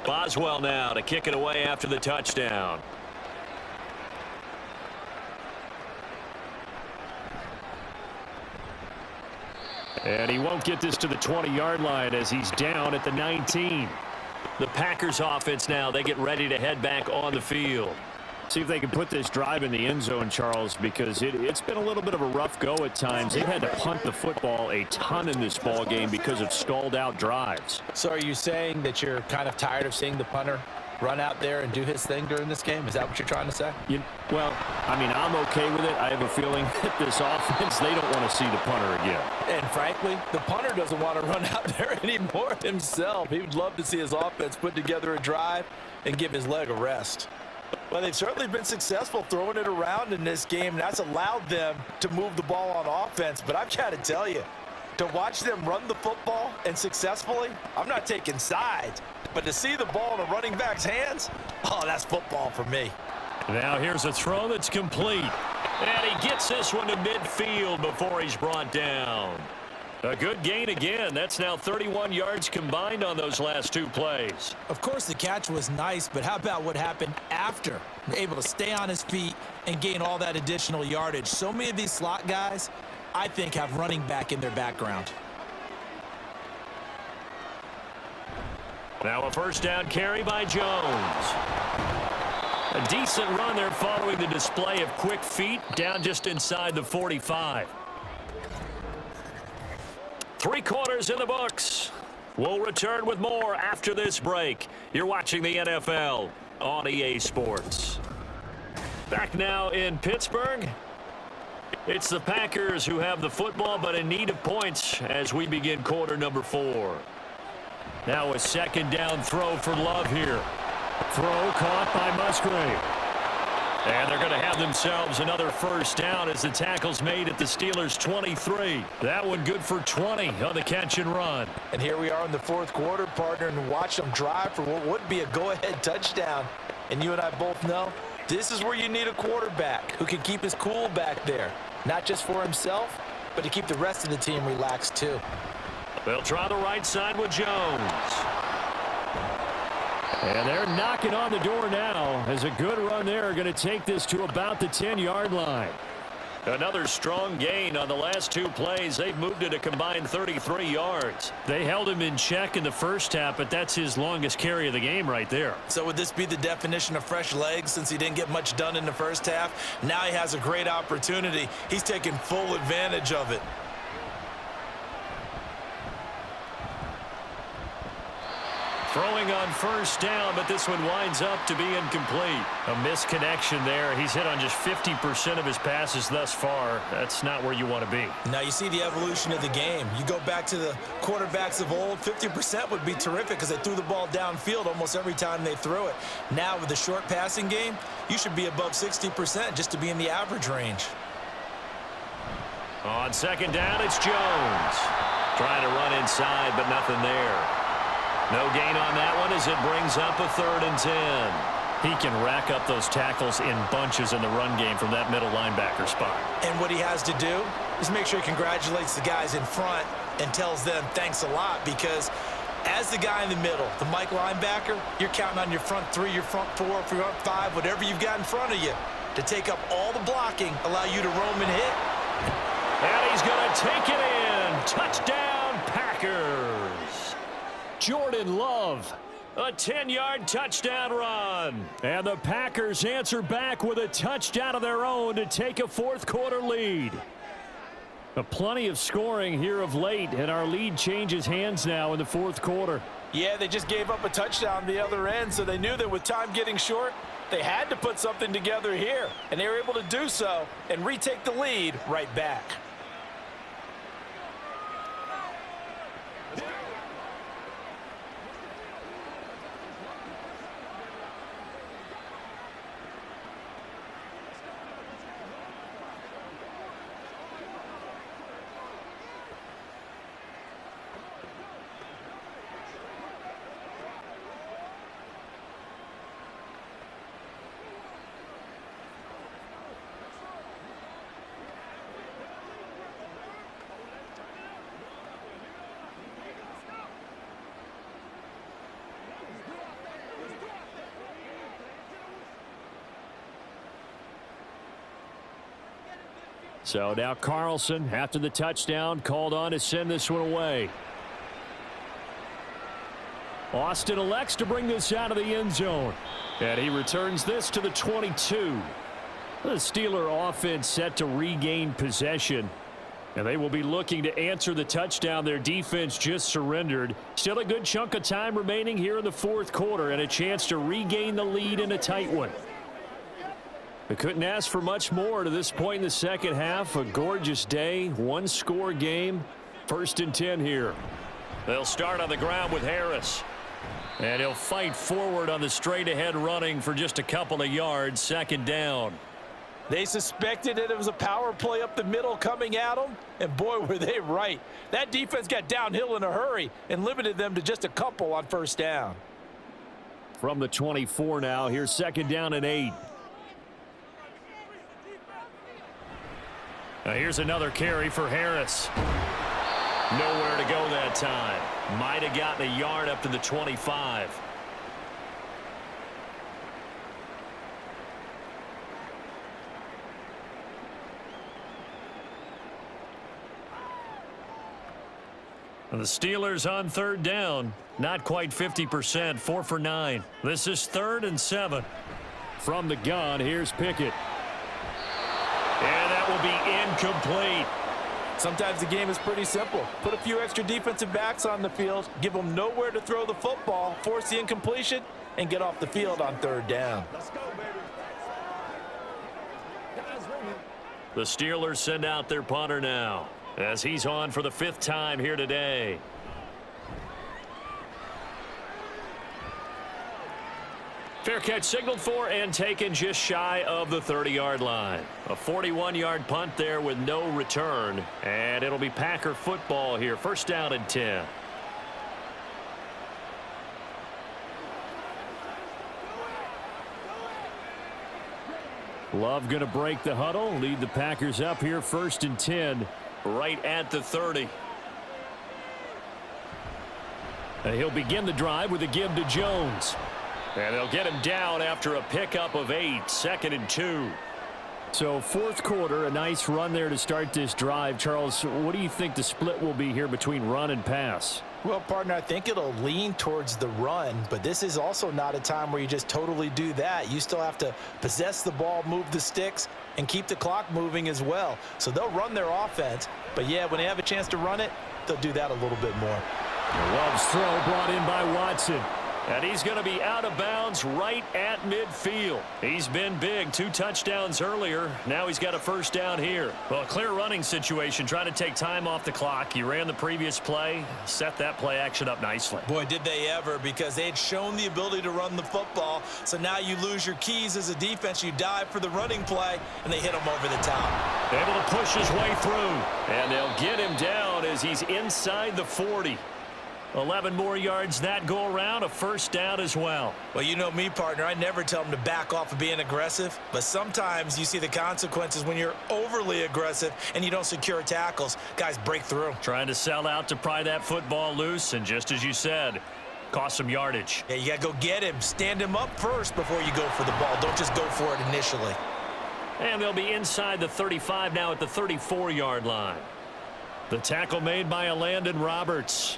Boswell now to kick it away after the touchdown. And he won't get this to the 20-yard line as he's down at the 19. The Packers offense now, they get ready to head back on the field. See if they can put this drive in the end zone, Charles, because it's been a little bit of a rough go at times. They've had to punt the football a ton in this ball game because of stalled out drives. So are you saying that you're kind of tired of seeing the punter run out there and do his thing during this game? Is that what you're trying to say? Well, I mean, I'm okay with it. I have a feeling that this offense, they don't want to see the punter again. And frankly, the punter doesn't want to run out there anymore himself. He would love to see his offense put together a drive and give his leg a rest. Well, they've certainly been successful throwing it around in this game, and that's allowed them to move the ball on offense. But I've got to tell you, to watch them run the football and successfully, I'm not taking sides, but to see the ball in a running back's hands, oh, that's football for me. Now here's a throw that's complete. And he gets this one to midfield before he's brought down. A good gain again. That's now 31 yards combined on those last 2 plays. Of course, the catch was nice, but how about what happened after? Able to stay on his feet and gain all that additional yardage. So many of these slot guys, I think, have running back in their background. Now a first down carry by Jones. A decent run there following the display of quick feet down just inside the 45. 3 quarters in the books. We'll return with more after this break. You're watching the NFL on EA Sports. Back now in Pittsburgh. It's the Packers who have the football, but in need of points as we begin quarter number 4. Now a second down throw for Love here. Throw caught by Musgrave. And they're going to have themselves another first down as the tackle's made at the Steelers' 23. That one good for 20 on the catch and run. And here we are in the 4th quarter, partner, and watch them drive for what would be a go-ahead touchdown. And you and I both know this is where you need a quarterback who can keep his cool back there. Not just for himself, but to keep the rest of the team relaxed too. They'll try the right side with Jones. And they're knocking on the door now as a good run there going to take this to about the 10-yard line. Another strong gain on the last two plays. They've moved it a combined 33 yards. They held him in check in the first half, but that's his longest carry of the game right there. So would this be the definition of fresh legs since he didn't get much done in the first half? Now he has a great opportunity. He's taking full advantage of it. Throwing on first down, but this one winds up to be incomplete. A misconnection there. He's hit on just 50% of his passes thus far. That's not where you want to be. Now you see the evolution of the game. You go back to the quarterbacks of old, 50% would be terrific because they threw the ball downfield almost every time they threw it. Now with the short passing game, you should be above 60% just to be in the average range. On second down, it's Jones. Trying to run inside, but nothing there. No gain on that one as it brings up a 3rd and 10. He can rack up those tackles in bunches in the run game from that middle linebacker spot. And what he has to do is make sure he congratulates the guys in front and tells them thanks a lot, because as the guy in the middle, the Mike linebacker, you're counting on your front 3, your front 4, your front 5, whatever you've got in front of you to take up all the blocking, allow you to roam and hit. And he's going to take it in. Touchdown, Packers. Jordan Love. A 10-yard touchdown run. And the Packers answer back with a touchdown of their own to take a fourth-quarter lead. Plenty of scoring here of late, and our lead changes hands now in the fourth quarter. Yeah, they just gave up a touchdown the other end, so they knew that with time getting short, they had to put something together here, and they were able to do so and retake the lead right back. So now Carlson, after the touchdown, called on to send this one away. Austin elects to bring this out of the end zone. And he returns this to the 22. The Steeler offense set to regain possession. And they will be looking to answer the touchdown their defense just surrendered. Still a good chunk of time remaining here in the fourth quarter and a chance to regain the lead in a tight one. They couldn't ask for much more to this point in the second half. A gorgeous day, one-score game. 1st and 10 here. They'll start on the ground with Harris. And he'll fight forward on the straight-ahead running for just a couple of yards. 2nd down. They suspected that it was a power play up the middle coming at them, and boy, were they right. That defense got downhill in a hurry and limited them to just a couple on 1st down. From the 24 now, here's 2nd down and 8. Now here's another carry for Harris. Nowhere to go that time. Might have gotten a yard up to the 25. And the Steelers on 3rd down. Not quite 50%. 4 for 9. This is 3rd and 7. From the gun, here's Pickett. And that will be incomplete. Sometimes the game is pretty simple. Put a few extra defensive backs on the field, give them nowhere to throw the football, force the incompletion, and get off the field on 3rd down. Let's go, baby. Guys, ready. The Steelers send out their punter now as he's on for the 5th time here today. Fair catch signaled for and taken just shy of the 30-yard line. A 41-yard punt there with no return. And it'll be Packer football here. 1st down and 10. Love going to break the huddle, lead the Packers up here 1st and 10. Right at the 30. And he'll begin the drive with a give to Jones. And they'll get him down after a pickup of 8, 2nd and 2. So fourth quarter, a nice run there to start this drive. Charles, what do you think the split will be here between run and pass? Well, partner, I think it'll lean towards the run, but this is also not a time where you just totally do that. You still have to possess the ball, move the sticks, and keep the clock moving as well. So they'll run their offense, but yeah, when they have a chance to run it, they'll do that a little bit more. Love's throw brought in by Watson. And he's going to be out of bounds right at midfield. He's been big, 2 touchdowns earlier. Now he's got a first down here. Well, a clear running situation, trying to take time off the clock. He ran the previous play, set that play action up nicely. Boy, did they ever, because they had shown the ability to run the football. So now you lose your keys as a defense. You dive for the running play, and they hit him over the top. Able to push his way through. And they'll get him down as he's inside the 40. 11 more yards that go around, a first down as well. Well, you know me, partner. I never tell them to back off of being aggressive, but sometimes you see the consequences when you're overly aggressive and you don't secure tackles. Guys break through. Trying to sell out to pry that football loose, and just as you said, cost some yardage. Yeah, you got to go get him. Stand him up first before you go for the ball. Don't just go for it initially. And they'll be inside the 35 now at the 34-yard line. The tackle made by Landon Roberts.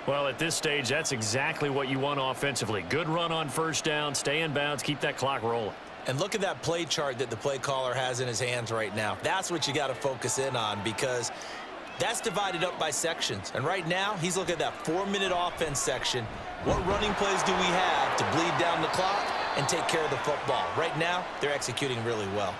Well, at this stage, that's exactly what you want offensively. Good run on first down, stay in bounds, keep that clock rolling. And look at that play chart that the play caller has in his hands right now. That's what you got to focus in on, because that's divided up by sections. And right now, he's looking at that 4-minute offense section. What running plays do we have to bleed down the clock and take care of the football? Right now, they're executing really well.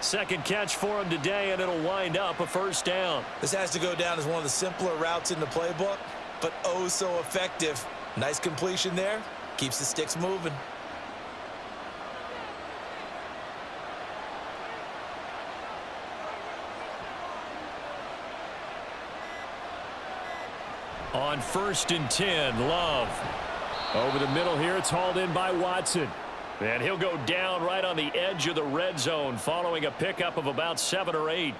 Second catch for him today, and it'll wind up a first down. This has to go down as one of the simpler routes in the playbook, but oh so effective. Nice completion there. Keeps the sticks moving. On 1st and 10, Love. Over the middle here, it's hauled in by Watson. And he'll go down right on the edge of the red zone following a pickup of about 7 or 8.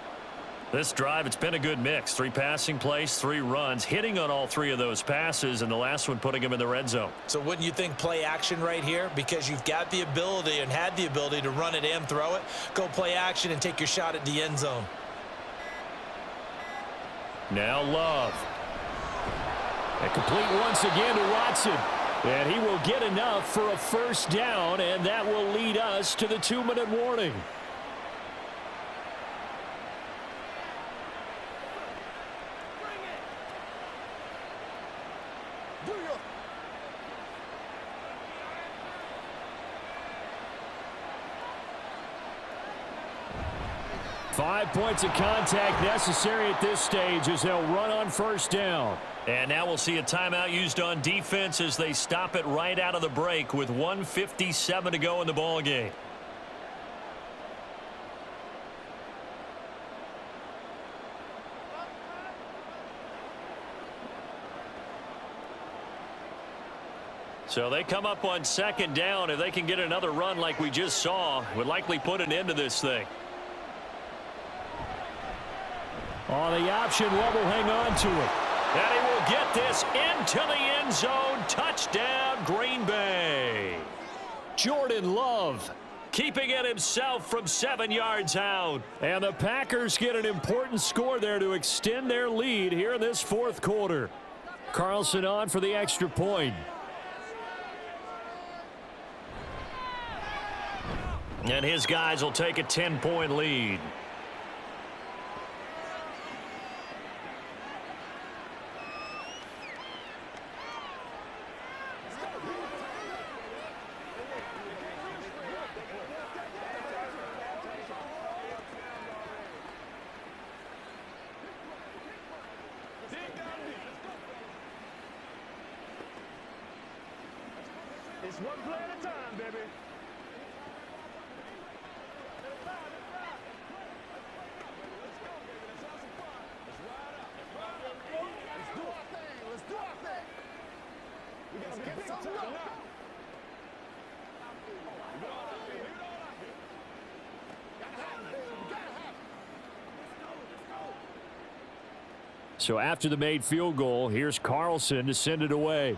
This drive, it's been a good mix. 3 passing plays, 3 runs, hitting on all 3 of those passes, and the last one putting him in the red zone. So wouldn't you think play action right here? Because you've got the ability and had the ability to run it and throw it. Go play action and take your shot at the end zone. Now Love. And complete once again to Watson. And he will get enough for a first down, and that will lead us to the 2-minute warning. 5 points of contact necessary at this stage as they'll run on first down. And now we'll see a timeout used on defense as they stop it right out of the break with 1:57 to go in the ball game. So they come up on second down. If they can get another run like we just saw, would likely put an end to this thing. On the option, Love will hang on to it. And he will get this into the end zone. Touchdown, Green Bay. Jordan Love Keeping it himself from 7 yards out. And the Packers get an important score there to extend their lead here in this fourth quarter. Carlson on for the extra point. And his guys will take a 10-point lead. It's one play at a time, baby. Let's do our thing. We gotta get something up now. So after the made field goal, here's Carlson to send it away.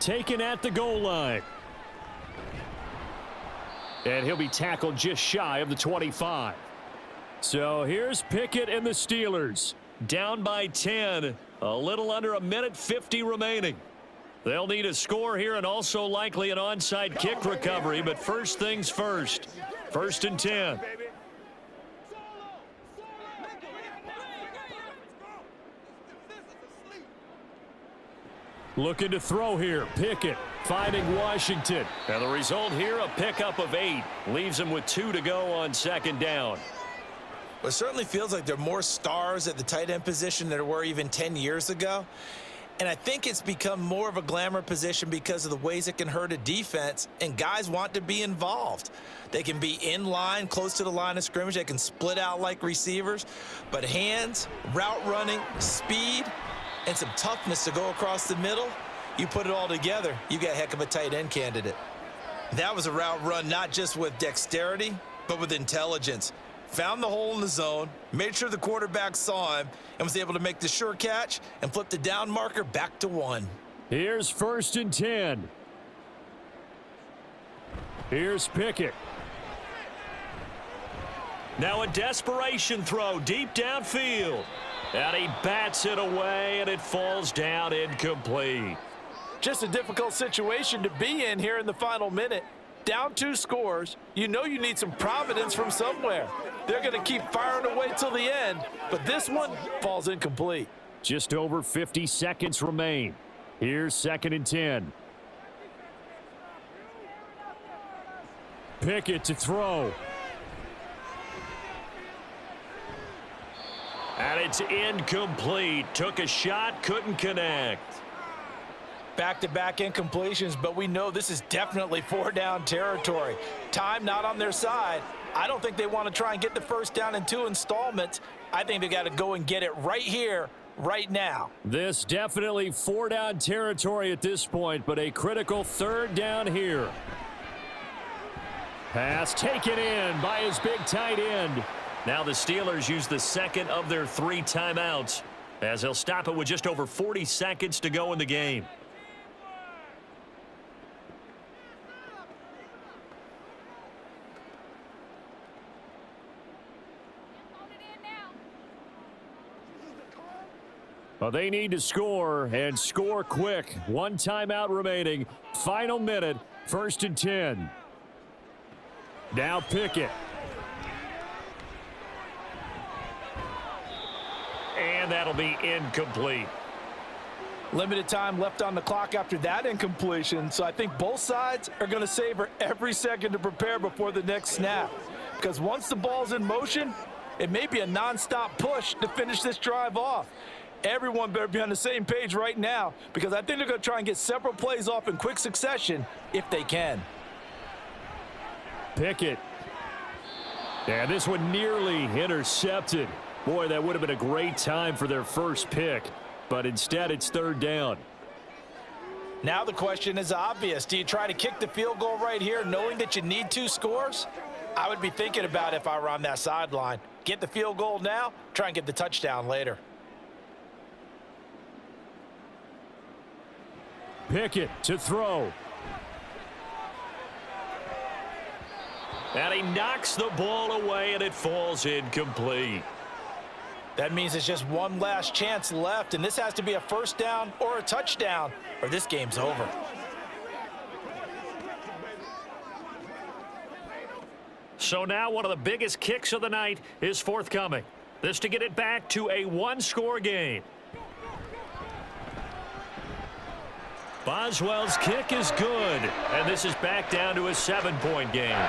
taken at the goal line. And he'll be tackled just shy of the 25. So here's Pickett and the Steelers. Down by 10. A little under a minute 50 remaining. They'll need a score here and also likely an onside kick recovery. But first things first. 1st and 10. Looking to throw here. Pickett finding Washington. And the result here, a pickup of 8. Leaves him with 2 to go on 2nd down. Well, it certainly feels like there are more stars at the tight end position than there were even 10 years ago. And I think it's become more of a glamour position because of the ways it can hurt a defense, and guys want to be involved. They can be in line, close to the line of scrimmage. They can split out like receivers. But hands, route running, speed, and some toughness to go across the middle, you put it all together, you got a heck of a tight end candidate. That was a route run not just with dexterity, but with intelligence. Found the hole in the zone, made sure the quarterback saw him, and was able to make the sure catch and flip the down marker back to 1. Here's 1st and 10. Here's Pickett. Now a desperation throw deep downfield. And he bats it away, and it falls down incomplete. Just a difficult situation to be in here in the final minute. Down 2 scores, you know you need some providence from somewhere. They're going to keep firing away till the end, but this one falls incomplete. Just over 50 seconds remain. Here's 2nd and 10. Pickett to throw. And it's incomplete. Took a shot, couldn't connect. Back-to-back incompletions, but we know this is definitely 4-down territory. Time not on their side. I don't think they want to try and get the first down in 2 installments. I think they got to go and get it right here, right now. This definitely 4-down territory at this point, but a critical 3rd down here. Pass taken in by his big tight end. Now the Steelers use the second of their 3 timeouts, as they'll stop it with just over 40 seconds to go in the game. Well, they need to score, and score quick. 1 timeout remaining. Final minute, 1st and 10. Now Pickett. And that'll be incomplete. Limited time left on the clock after that incompletion, so I think both sides are going to savor every second to prepare before the next snap. Because once the ball's in motion, it may be a nonstop push to finish this drive off. Everyone better be on the same page right now, because I think they're going to try and get several plays off in quick succession if they can. Pickett. Yeah, this one nearly intercepted. Boy, that would have been a great time for their first pick, but instead it's 3rd down. Now the question is obvious. Do you try to kick the field goal right here knowing that you need 2 scores? I would be thinking about it if I were on that sideline. Get the field goal now, try and get the touchdown later. Pickett to throw. And he knocks the ball away, and it falls incomplete. That means it's just one last chance left, and this has to be a 1st down or a touchdown, or this game's over. So now one of the biggest kicks of the night is forthcoming. This to get it back to a 1-score game. Boswell's kick is good, and this is back down to a 7-point game.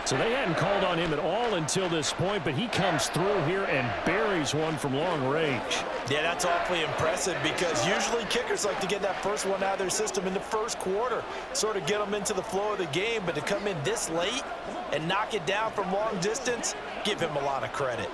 So they hadn't called on him at all until this point, but he comes through here and buries one from long range. Yeah, that's awfully impressive, because usually kickers like to get that first one out of their system in the 1st quarter, sort of get them into the flow of the game, but to come in this late and knock it down from long distance, give him a lot of credit.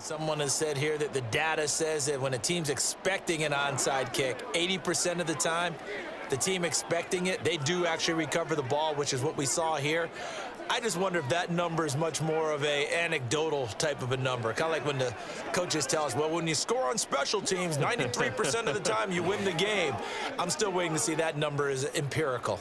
Someone has said here that the data says that when a team's expecting an onside kick, 80% of the time, the team expecting it, they do actually recover the ball, which is what we saw here. I just wonder if that number is much more of a anecdotal type of a number. Kind of like when the coaches tell us, well, when you score on special teams, 93% of the time you win the game. I'm still waiting to see that number is empirical.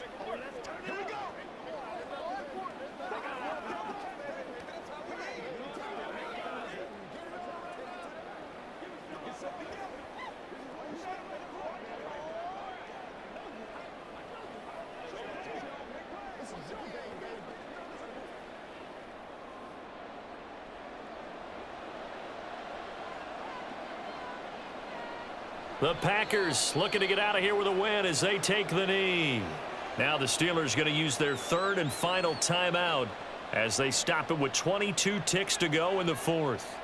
The Packers looking to get out of here with a win as they take the knee. Now the Steelers going to use their third and final timeout as they stop it with 22 ticks to go in the fourth.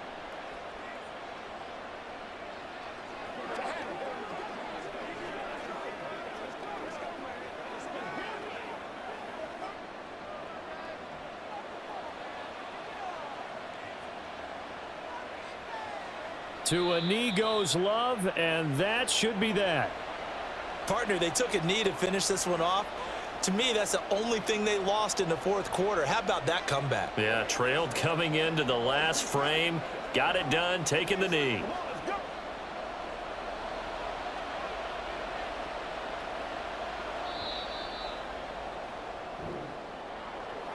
To a knee goes Love, and that should be that. Partner, they took a knee to finish this one off. To me, that's the only thing they lost in the fourth quarter. How about that comeback? Yeah, trailed coming into the last frame. Got it done, taking the knee.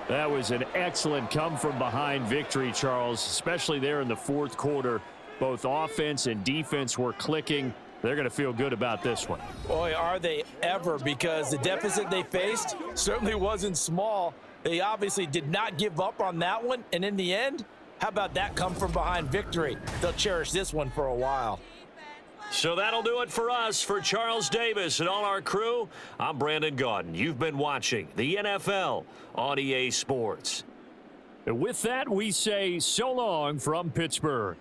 That was an excellent come-from-behind victory, Charles, especially there in the fourth quarter. Both offense and defense were clicking. They're going to feel good about this one. Boy, are they ever, because the deficit they faced certainly wasn't small. They obviously did not give up on that one, and in the end, how about that come-from-behind victory? They'll cherish this one for a while. So that'll do it for us. For Charles Davis and all our crew, I'm Brandon Gaudin. You've been watching the NFL on EA Sports. And with that, we say so long from Pittsburgh.